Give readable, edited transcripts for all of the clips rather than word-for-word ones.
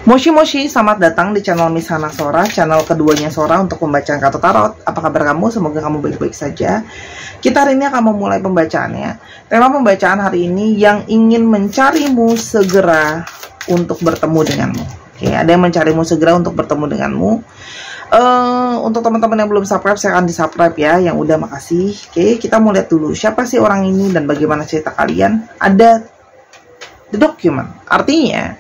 Moshi Moshi, selamat datang di channel Miss Hana Sora, channel keduanya Sora untuk pembacaan kartu tarot. Apa kabar kamu? Semoga kamu baik-baik saja. Kita hari ini akan memulai pembacaannya. Tema pembacaan hari ini, yang ingin mencarimu segera untuk bertemu denganmu. Oke, ada yang mencarimu segera untuk bertemu denganmu. Untuk teman-teman yang belum subscribe, saya akan di-subscribe ya. Yang udah, makasih. Oke, kita mau lihat dulu siapa sih orang ini dan bagaimana cerita kalian. Ada the document. Artinya,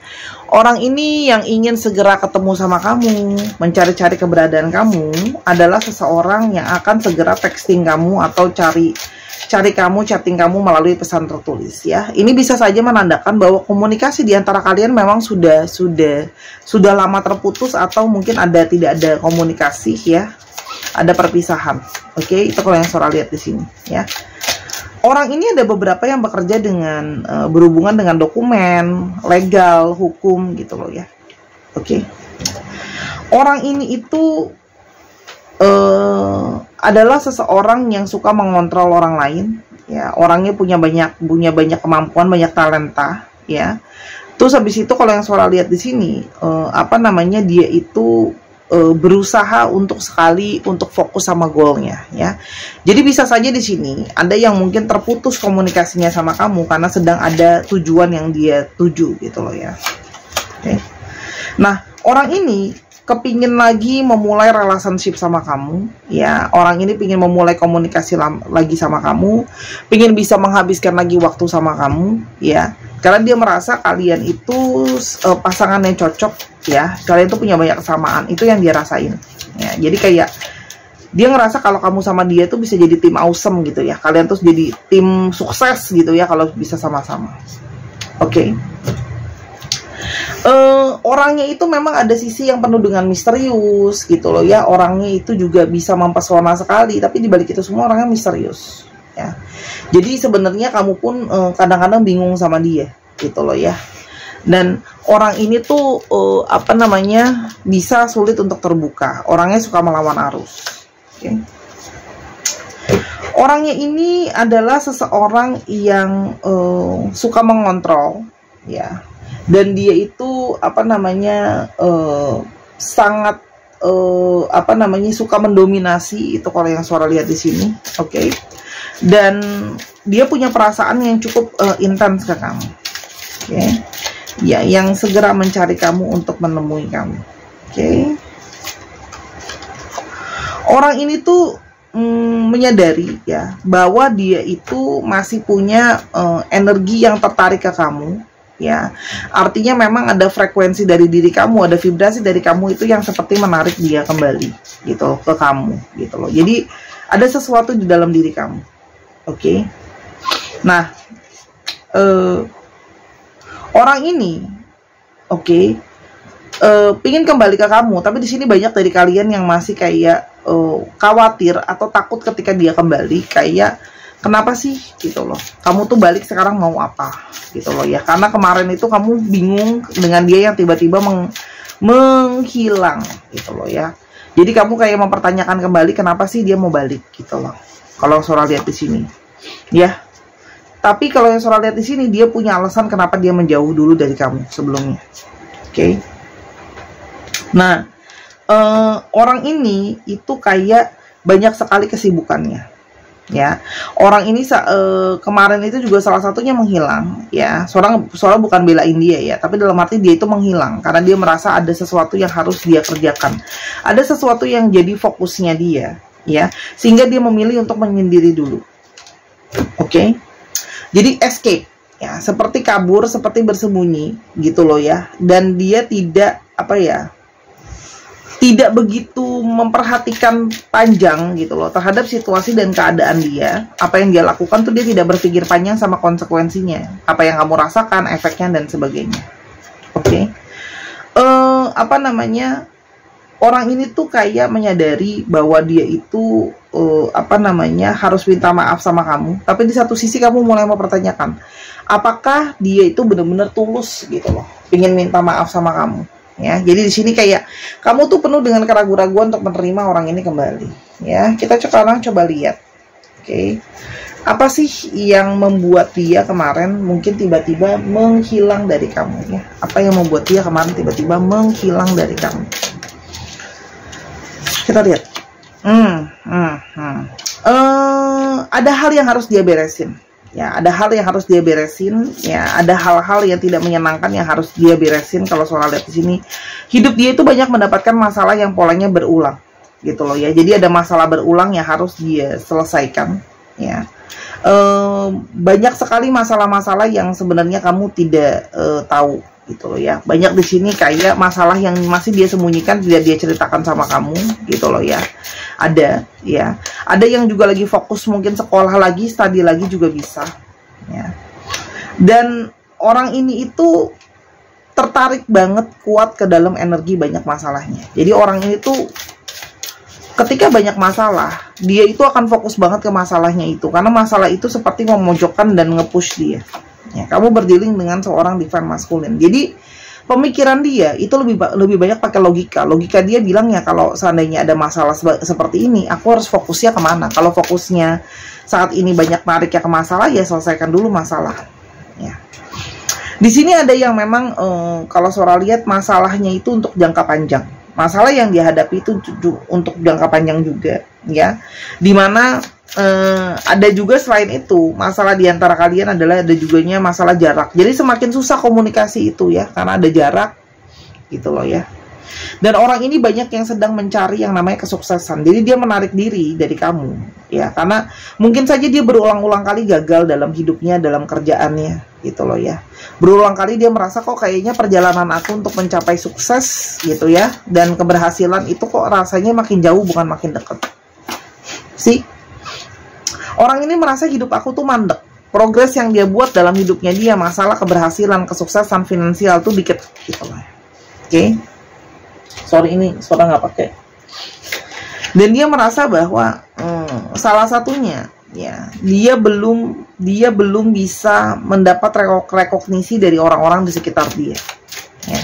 orang ini yang ingin segera ketemu sama kamu, mencari-cari keberadaan kamu, adalah seseorang yang akan segera texting kamu atau cari kamu, chatting kamu melalui pesan tertulis ya. Ini bisa saja menandakan bahwa komunikasi di antara kalian memang sudah lama terputus, atau mungkin tidak ada komunikasi ya. Ada perpisahan. Oke, itu kalau yang Sora lihat di sini ya. Orang ini ada beberapa yang bekerja dengan berhubungan dengan dokumen, legal, hukum gitu loh ya. Oke. Orang ini itu adalah seseorang yang suka mengontrol orang lain ya. Orangnya punya banyak kemampuan, banyak talenta ya. Terus habis itu kalau yang Sora lihat di sini dia itu berusaha untuk fokus sama goalnya ya. Jadi bisa saja di sini ada yang mungkin terputus komunikasinya sama kamu karena sedang ada tujuan yang dia tuju gitu loh ya. Oke. Nah, orang ini kepingin lagi memulai relationship sama kamu ya. Orang ini pingin memulai komunikasi lagi sama kamu, pingin bisa menghabiskan lagi waktu sama kamu ya, karena dia merasa kalian itu pasangan yang cocok ya. Kalian tuh punya banyak kesamaan, itu yang dia rasain ya. Jadi kayak dia ngerasa kalau kamu sama dia tuh bisa jadi tim awesome gitu ya. Kalian tuh jadi tim sukses gitu ya kalau bisa sama-sama. Oke. Orangnya itu memang ada sisi yang penuh dengan misterius gitu loh ya. Orangnya itu juga bisa mempesona sekali, tapi dibalik itu semua orangnya misterius ya. Jadi sebenarnya kamu pun kadang-kadang bingung sama dia gitu loh ya. Dan orang ini tuh bisa sulit untuk terbuka. Orangnya suka melawan arus. Okay. Orangnya ini adalah seseorang yang suka mengontrol ya. Dan dia itu sangat suka mendominasi, itu kalau yang Sora lihat di sini. Oke. Dan dia punya perasaan yang cukup intens ke kamu. Oke. Ya, yang segera mencari kamu untuk menemui kamu. Oke. Orang ini tuh menyadari ya bahwa dia itu masih punya energi yang tertarik ke kamu ya. Artinya memang ada frekuensi dari diri kamu, ada vibrasi dari kamu itu yang seperti menarik dia kembali gitu ke kamu gitu loh. Jadi ada sesuatu di dalam diri kamu. Oke. Nah, orang ini pingin kembali ke kamu, tapi di sini banyak dari kalian yang masih kayak khawatir atau takut ketika dia kembali, kayak kenapa sih gitu loh, kamu tuh balik sekarang mau apa gitu loh ya. Karena kemarin itu kamu bingung dengan dia yang tiba-tiba menghilang gitu loh ya. Jadi kamu kayak mempertanyakan kembali kenapa sih dia mau balik gitu loh. Kalau Sora lihat di sini ya. Tapi kalau yang Sora lihat di sini, dia punya alasan kenapa dia menjauh dulu dari kamu sebelumnya. Oke. Nah, orang ini itu kayak banyak sekali kesibukannya. Ya, orang ini kemarin itu juga salah satunya menghilang ya. Soalnya bukan belain dia ya, tapi dalam arti dia itu menghilang karena dia merasa ada sesuatu yang harus dia kerjakan, ada sesuatu yang jadi fokusnya dia ya, sehingga dia memilih untuk menyendiri dulu. Oke. Jadi escape ya, seperti kabur, seperti bersembunyi gitu loh ya. Dan dia tidak tidak begitu memperhatikan panjang gitu loh terhadap situasi dan keadaan dia. Apa yang dia lakukan tuh dia tidak berpikir panjang sama konsekuensinya, apa yang kamu rasakan, efeknya dan sebagainya. Oke. Orang ini tuh kayak menyadari bahwa dia itu harus minta maaf sama kamu, tapi di satu sisi kamu mulai mempertanyakan apakah dia itu benar-benar tulus gitu loh, ingin minta maaf sama kamu. Ya, jadi di sini kayak kamu tuh penuh dengan keraguan-raguan untuk menerima orang ini kembali. Ya, kita coba lihat. Oke. Apa sih yang membuat dia kemarin mungkin tiba-tiba menghilang dari kamu ya? Apa yang membuat dia kemarin tiba-tiba menghilang dari kamu? Kita lihat. Ada hal yang harus dia beresin. Ya, ada hal yang harus dia beresin. Ya, ada hal-hal yang tidak menyenangkan yang harus dia beresin. Kalau soal lihat di sini, hidup dia itu banyak mendapatkan masalah yang polanya berulang, gitu loh ya. Jadi ada masalah berulang yang harus dia selesaikan. Ya. Banyak sekali masalah-masalah yang sebenarnya kamu tidak tahu, gitu loh ya. Banyak di sini kayak masalah yang masih dia sembunyikan, tidak dia ceritakan sama kamu, gitu loh ya. Ada ya, ada yang juga lagi fokus mungkin sekolah lagi, studi lagi juga bisa ya. Dan orang ini itu tertarik banget kuat ke dalam energi banyak masalahnya. Jadi orang ini tuh ketika banyak masalah, dia itu akan fokus banget ke masalahnya itu. Karena masalah itu seperti memojokkan dan nge-push dia. Ya, kamu berdealing dengan seorang divine maskulin. Jadi, pemikiran dia itu lebih banyak pakai logika. Logika dia bilang ya, kalau seandainya ada masalah seperti ini, aku harus fokusnya kemana? Kalau fokusnya saat ini banyak nariknya ke masalah, ya selesaikan dulu masalah. Ya. Di sini ada yang memang, kalau Sora lihat masalahnya itu untuk jangka panjang. Masalah yang dihadapi itu untuk jangka panjang juga, ya. Dimana ada juga selain itu masalah diantara kalian adalah ada juganya masalah jarak. Jadi semakin susah komunikasi itu ya, karena ada jarak, gitu loh ya. Dan orang ini banyak yang sedang mencari yang namanya kesuksesan. Jadi dia menarik diri dari kamu, ya. Karena mungkin saja dia berulang-ulang kali gagal dalam hidupnya, dalam kerjaannya, gitu loh ya. Berulang kali dia merasa kok kayaknya perjalanan aku untuk mencapai sukses, gitu ya. Dan keberhasilan itu kok rasanya makin jauh bukan makin dekat. Sih, orang ini merasa hidup aku tuh mandek. Progres yang dia buat dalam hidupnya dia, masalah keberhasilan, kesuksesan finansial tuh dikit, gitu loh. Oke. Sorry, ini suara nggak pakai. Dan dia merasa bahwa salah satunya ya, dia belum bisa mendapat rekognisi dari orang-orang di sekitar dia ya.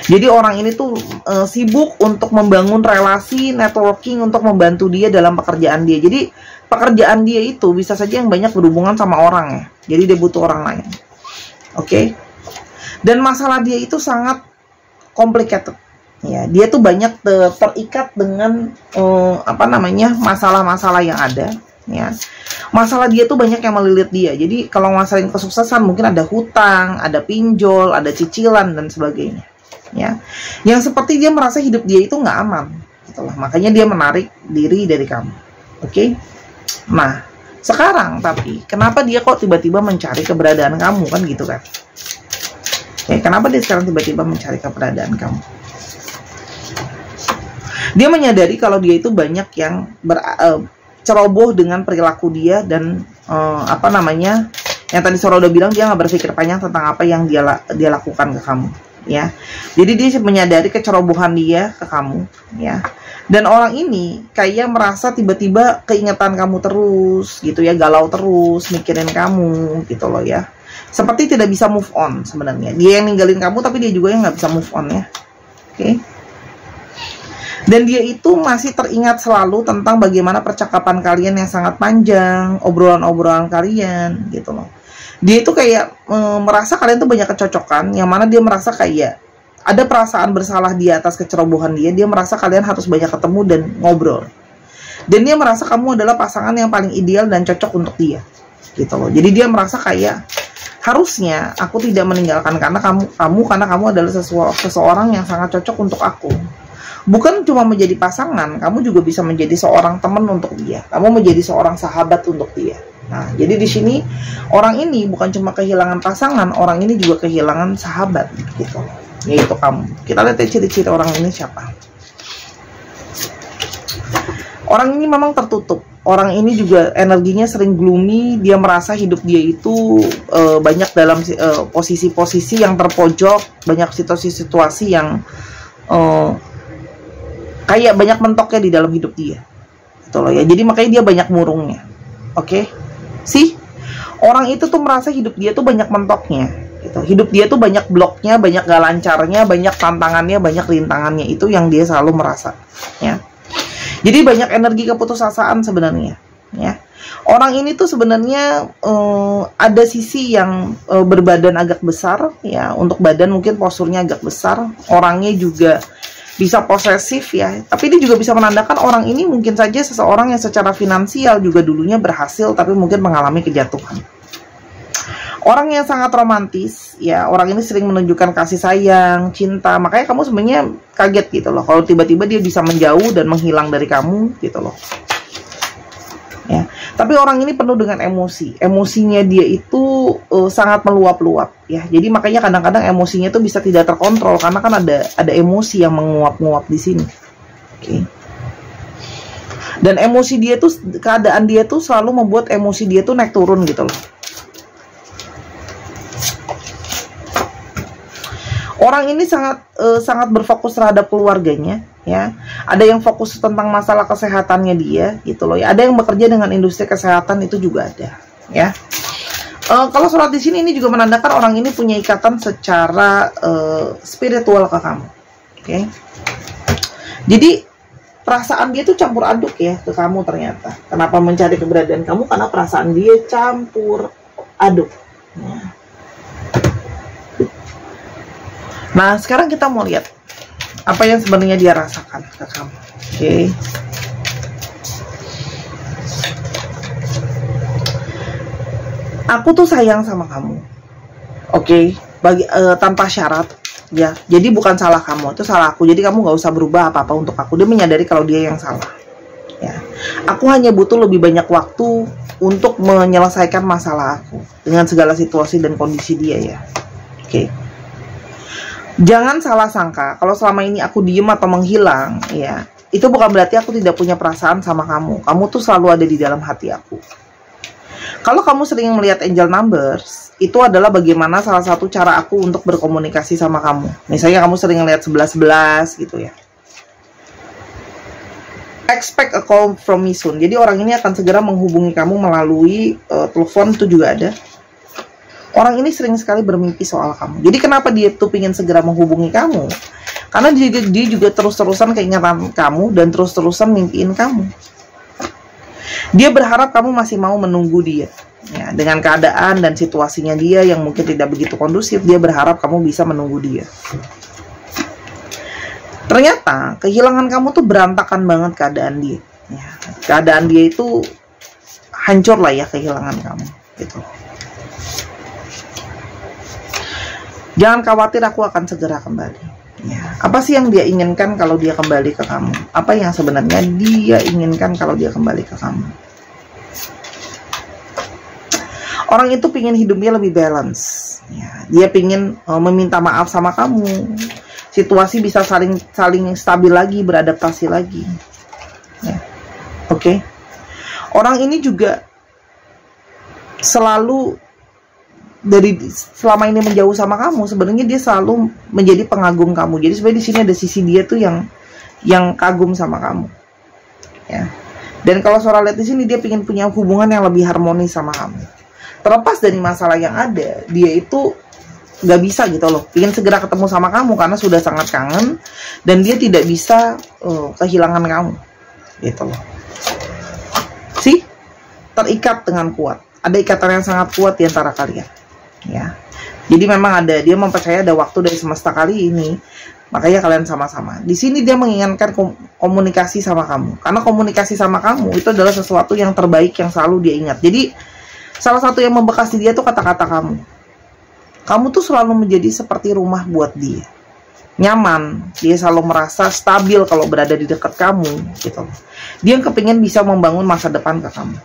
Jadi orang ini tuh sibuk untuk membangun relasi, networking untuk membantu dia dalam pekerjaan dia. Jadi pekerjaan dia itu bisa saja yang banyak berhubungan sama orang ya. Jadi dia butuh orang lain. Oke. Dan masalah dia itu sangat complicated. Ya, dia tuh banyak terikat dengan masalah-masalah yang ada. Ya, masalah dia tuh banyak yang melilit dia. Jadi kalau masalah kesuksesan mungkin ada hutang, ada pinjol, ada cicilan dan sebagainya. Ya, yang seperti dia merasa hidup dia itu nggak aman. Itulah makanya dia menarik diri dari kamu. Oke? Nah, sekarang tapi kenapa dia kok tiba-tiba mencari keberadaan kamu kan gitu kan? Oke, kenapa dia sekarang tiba-tiba mencari keberadaan kamu? Dia menyadari kalau dia itu banyak yang ceroboh dengan perilaku dia dan yang tadi Sora udah bilang, dia nggak berpikir panjang tentang apa yang dia lakukan ke kamu, ya. Jadi dia menyadari kecerobohan dia ke kamu, ya. Dan orang ini kayak merasa tiba-tiba keingetan kamu terus, gitu ya, galau terus, mikirin kamu, gitu loh ya. Seperti tidak bisa move on sebenarnya. Dia yang ninggalin kamu, tapi dia juga yang nggak bisa move on ya. Oke. Dan dia itu masih teringat selalu tentang bagaimana percakapan kalian yang sangat panjang, obrolan-obrolan kalian, gitu loh. Dia itu kayak merasa kalian tuh banyak kecocokan, yang mana dia merasa kayak ada perasaan bersalah di atas kecerobohan dia. Dia merasa kalian harus banyak ketemu dan ngobrol. Dan dia merasa kamu adalah pasangan yang paling ideal dan cocok untuk dia, gitu loh. Jadi dia merasa kayak harusnya aku tidak meninggalkan karena kamu adalah seseorang yang sangat cocok untuk aku. Bukan cuma menjadi pasangan, kamu juga bisa menjadi seorang teman untuk dia. Kamu menjadi seorang sahabat untuk dia. Nah, jadi di sini orang ini bukan cuma kehilangan pasangan, orang ini juga kehilangan sahabat, gitu. Yaitu kamu. Kita lihat ciri-ciri orang ini siapa. Orang ini memang tertutup. Orang ini juga energinya sering gloomy. Dia merasa hidup dia itu banyak dalam posisi-posisi yang terpojok, banyak situasi-situasi yang kayak banyak mentoknya di dalam hidup dia, gitu loh ya. Jadi makanya dia banyak murungnya. Oke, sih orang itu tuh merasa hidup dia tuh banyak mentoknya, gitu. Hidup dia tuh banyak bloknya, banyak gak lancarnya, banyak tantangannya, banyak rintangannya. Itu yang dia selalu merasa, ya. Jadi banyak energi keputusasaan sebenarnya, ya. Orang ini tuh sebenarnya ada sisi yang berbadan agak besar ya. Untuk badan mungkin posturnya agak besar. Orangnya juga bisa posesif ya. Tapi dia juga bisa menandakan orang ini mungkin saja seseorang yang secara finansial juga dulunya berhasil tapi mungkin mengalami kejatuhan. Orang yang sangat romantis ya. Orang ini sering menunjukkan kasih sayang, cinta. Makanya kamu sebenarnya kaget gitu loh kalau tiba-tiba dia bisa menjauh dan menghilang dari kamu gitu loh. Ya, tapi orang ini penuh dengan emosi. Emosinya dia itu sangat meluap-luap ya. Jadi makanya kadang-kadang emosinya itu bisa tidak terkontrol karena kan ada emosi yang menguap-nguap di sini. Oke. Dan emosi dia tuh, keadaan dia tuh selalu membuat emosi dia tuh naik turun gitu loh. Orang ini sangat berfokus terhadap keluarganya ya. Ada yang fokus tentang masalah kesehatannya dia gitu loh ya. Ada yang bekerja dengan industri kesehatan, itu juga ada ya. Kalau surat di sini ini juga menandakan orang ini punya ikatan secara spiritual ke kamu. Oke. Jadi perasaan dia tuh campur aduk ya ke kamu ternyata. Kenapa mencari keberadaan kamu? Karena perasaan dia campur aduk ya. Nah, sekarang kita mau lihat apa yang sebenarnya dia rasakan ke kamu. Oke. Aku tuh sayang sama kamu. Oke, bagi tanpa syarat ya. Jadi bukan salah kamu, itu salah aku. Jadi kamu nggak usah berubah apa-apa untuk aku. Dia menyadari kalau dia yang salah. Ya. Aku hanya butuh lebih banyak waktu untuk menyelesaikan masalah aku dengan segala situasi dan kondisi dia ya. Oke. Jangan salah sangka, kalau selama ini aku diem atau menghilang, ya, itu bukan berarti aku tidak punya perasaan sama kamu. Kamu tuh selalu ada di dalam hati aku. Kalau kamu sering melihat angel numbers, itu adalah bagaimana salah satu cara aku untuk berkomunikasi sama kamu. Misalnya kamu sering melihat 11-11 gitu ya. Expect a call from me soon. Jadi orang ini akan segera menghubungi kamu melalui telepon, itu juga ada. Orang ini sering sekali bermimpi soal kamu. Jadi kenapa dia tuh ingin segera menghubungi kamu? Karena dia juga terus-terusan keingetan kamu dan terus-terusan mimpiin kamu. Dia berharap kamu masih mau menunggu dia. Ya, dengan keadaan dan situasinya dia yang mungkin tidak begitu kondusif, dia berharap kamu bisa menunggu dia. Ternyata kehilangan kamu tuh berantakan banget keadaan dia. Ya, keadaan dia itu hancur lah ya kehilangan kamu. Gitu. Jangan khawatir, aku akan segera kembali. Ya, apa sih yang dia inginkan kalau dia kembali ke kamu? Apa yang sebenarnya dia inginkan kalau dia kembali ke kamu? Orang itu pingin hidupnya lebih balance. Ya, dia pingin meminta maaf sama kamu. Situasi bisa saling stabil lagi, beradaptasi lagi. Ya. Oke. Orang ini juga selalu dari selama ini menjauh sama kamu, sebenarnya dia selalu menjadi pengagum kamu. Jadi sebenarnya di sini ada sisi dia tuh yang kagum sama kamu. Ya. Dan kalau Sora lihat di sini dia ingin punya hubungan yang lebih harmonis sama kamu. Terlepas dari masalah yang ada, dia itu nggak bisa gitu loh. Ingin segera ketemu sama kamu karena sudah sangat kangen dan dia tidak bisa kehilangan kamu. Gitu loh. Sih? Terikat dengan kuat. Ada ikatan yang sangat kuat di antara kalian. Ya, jadi memang dia mempercayai ada waktu dari semesta kali ini, makanya kalian sama-sama. Di sini dia menginginkan komunikasi sama kamu, karena komunikasi sama kamu itu adalah sesuatu yang terbaik yang selalu dia ingat. Jadi salah satu yang membekas di dia tuh kata-kata kamu. Kamu tuh selalu menjadi seperti rumah buat dia, nyaman. Dia selalu merasa stabil kalau berada di dekat kamu, gitu. Dia kepingin bisa membangun masa depan ke kamu,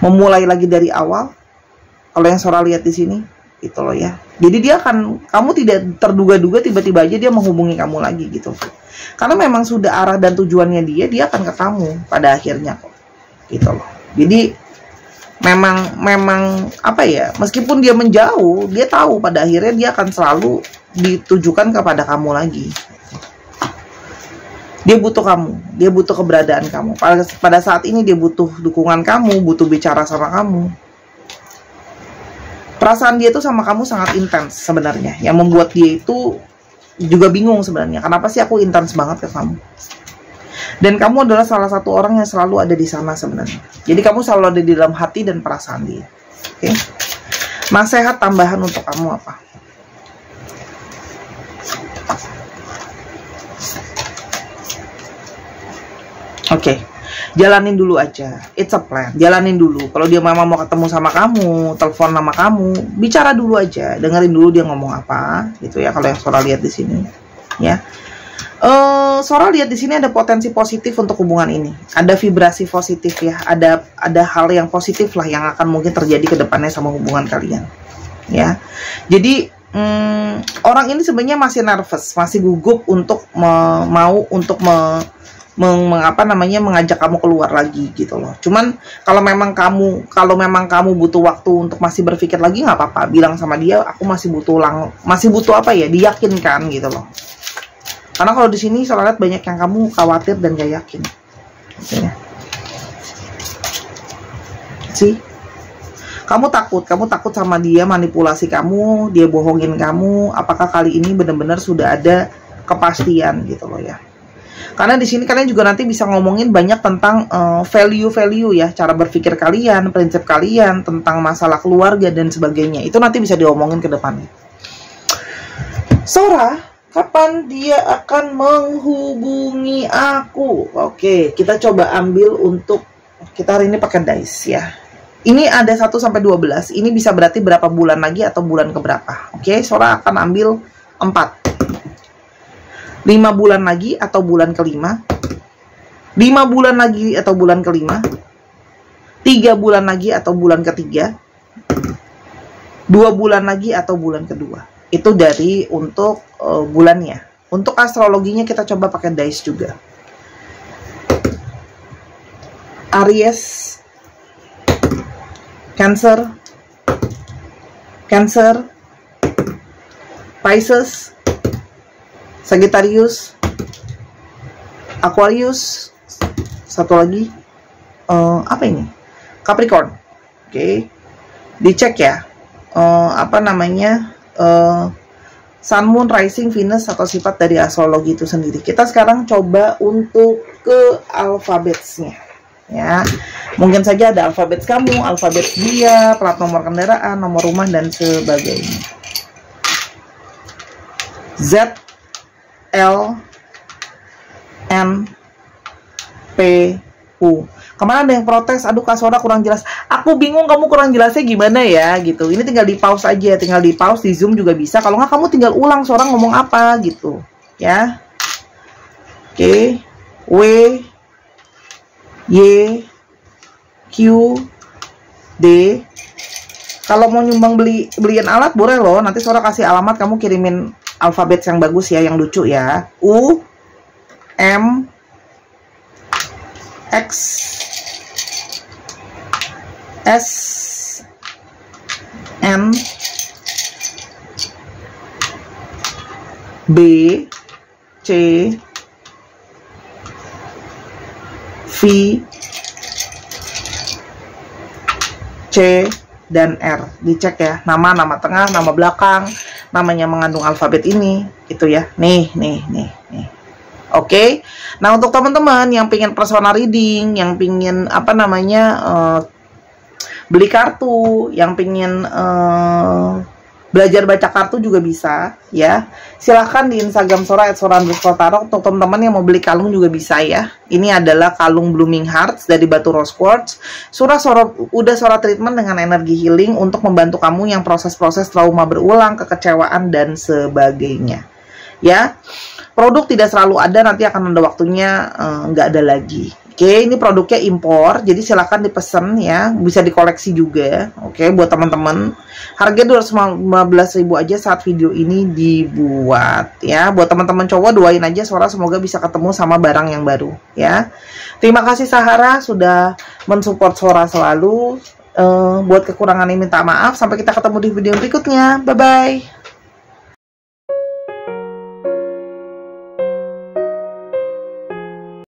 memulai lagi dari awal. Kalau yang Sora lihat di sini, itu loh ya. Jadi kamu tidak terduga-duga tiba-tiba aja dia menghubungi kamu lagi gitu. Karena memang sudah arah dan tujuannya dia akan ke kamu pada akhirnya kok. Gitu loh. Jadi memang apa ya? Meskipun dia menjauh, dia tahu pada akhirnya dia akan selalu ditujukan kepada kamu lagi. Dia butuh kamu, dia butuh keberadaan kamu. Pada saat ini dia butuh dukungan kamu, butuh bicara sama kamu. Perasaan dia tuh sama kamu sangat intens sebenarnya, yang membuat dia itu juga bingung sebenarnya. Kenapa sih aku intens banget ke kamu? Dan kamu adalah salah satu orang yang selalu ada di sana sebenarnya. Jadi kamu selalu ada di dalam hati dan perasaan dia. Oke. Nasihat tambahan untuk kamu apa? Oke. Jalanin dulu aja. It's a plan. Jalanin dulu. Kalau dia memang mau ketemu sama kamu, telepon nama kamu, bicara dulu aja. Dengerin dulu dia ngomong apa, gitu ya. Kalau yang Sora lihat di sini, ya. Sora lihat di sini ada potensi positif untuk hubungan ini. Ada vibrasi positif ya. Ada hal yang positif lah yang akan mungkin terjadi ke depannya sama hubungan kalian. Ya. Jadi orang ini sebenarnya masih nervous, masih gugup untuk mengajak kamu keluar lagi gitu loh. Cuman kalau memang kamu butuh waktu untuk masih berpikir lagi, nggak apa-apa. Bilang sama dia, aku masih butuh apa ya? Diyakinkan gitu loh. Karena kalau di sini saya lihat banyak yang kamu khawatir dan gak yakin. Gitu ya. Sih. Kamu takut sama dia, manipulasi kamu, dia bohongin kamu. Apakah kali ini benar-benar sudah ada kepastian gitu loh ya. Karena di sini kalian juga nanti bisa ngomongin banyak tentang value-value ya, cara berpikir kalian, prinsip kalian, tentang masalah keluarga dan sebagainya. Itu nanti bisa diomongin ke depannya. Sora, kapan dia akan menghubungi aku? Oke, kita coba ambil untuk kita hari ini pakai dice ya. Ini ada 1 sampai 12. Ini bisa berarti berapa bulan lagi atau bulan keberapa. Oke, Sora akan ambil 4. 5 bulan lagi atau bulan kelima. 5 bulan lagi atau bulan kelima. 3 bulan lagi atau bulan ketiga. 2 bulan lagi atau bulan kedua. Itu dari untuk bulannya. Untuk astrologinya kita coba pakai dice juga. Aries, Cancer, Pisces, Sagittarius, Aquarius, satu lagi apa ini? Capricorn. Oke. Dicek ya. Sun, Moon, Rising, Venus atau sifat dari astrologi itu sendiri. Kita sekarang coba untuk ke alfabetnya, ya. Mungkin saja ada alfabet kamu, alfabet dia, plat nomor kendaraan, nomor rumah dan sebagainya. Z, L, N, P, U. Kemarin ada yang protes, aduh Kak Sora kurang jelas. Aku bingung kamu kurang jelasnya gimana ya gitu. Ini tinggal di pause aja, tinggal di pause di Zoom juga bisa. Kalau nggak kamu tinggal ulang Sora ngomong apa gitu, ya. Oke. W, Y, Q, D. Kalau mau nyumbang beliin alat boleh loh. Nanti Sora kasih alamat, kamu kirimin alfabet yang bagus ya, yang lucu ya. U, M, X, S, N, B, C, V, C, dan R. Dicek ya, nama tengah, nama belakang, namanya mengandung alfabet ini, gitu ya. Nih. Oke. Nah, untuk teman-teman yang pengen personal reading, yang pengen beli kartu, yang pengen belajar baca kartu juga bisa ya. Silahkan di Instagram Sora @sora_tarot. Untuk teman-teman yang mau beli kalung juga bisa ya. Ini adalah kalung Blooming Hearts dari batu rose quartz. Sora treatment dengan energi healing untuk membantu kamu yang proses-proses trauma berulang, kekecewaan dan sebagainya. Ya. Produk tidak selalu ada, nanti akan ada waktunya nggak ada lagi. Oke, ini produknya impor, jadi silahkan dipesan ya, bisa dikoleksi juga. Oke, buat teman-teman, harga 215.000 aja saat video ini dibuat ya. Buat teman-teman cowok, doain aja Sora semoga bisa ketemu sama barang yang baru ya. Terima kasih Sahara sudah mensupport Sora selalu. Buat kekurangan ini minta maaf. Sampai kita ketemu di video berikutnya. Bye bye.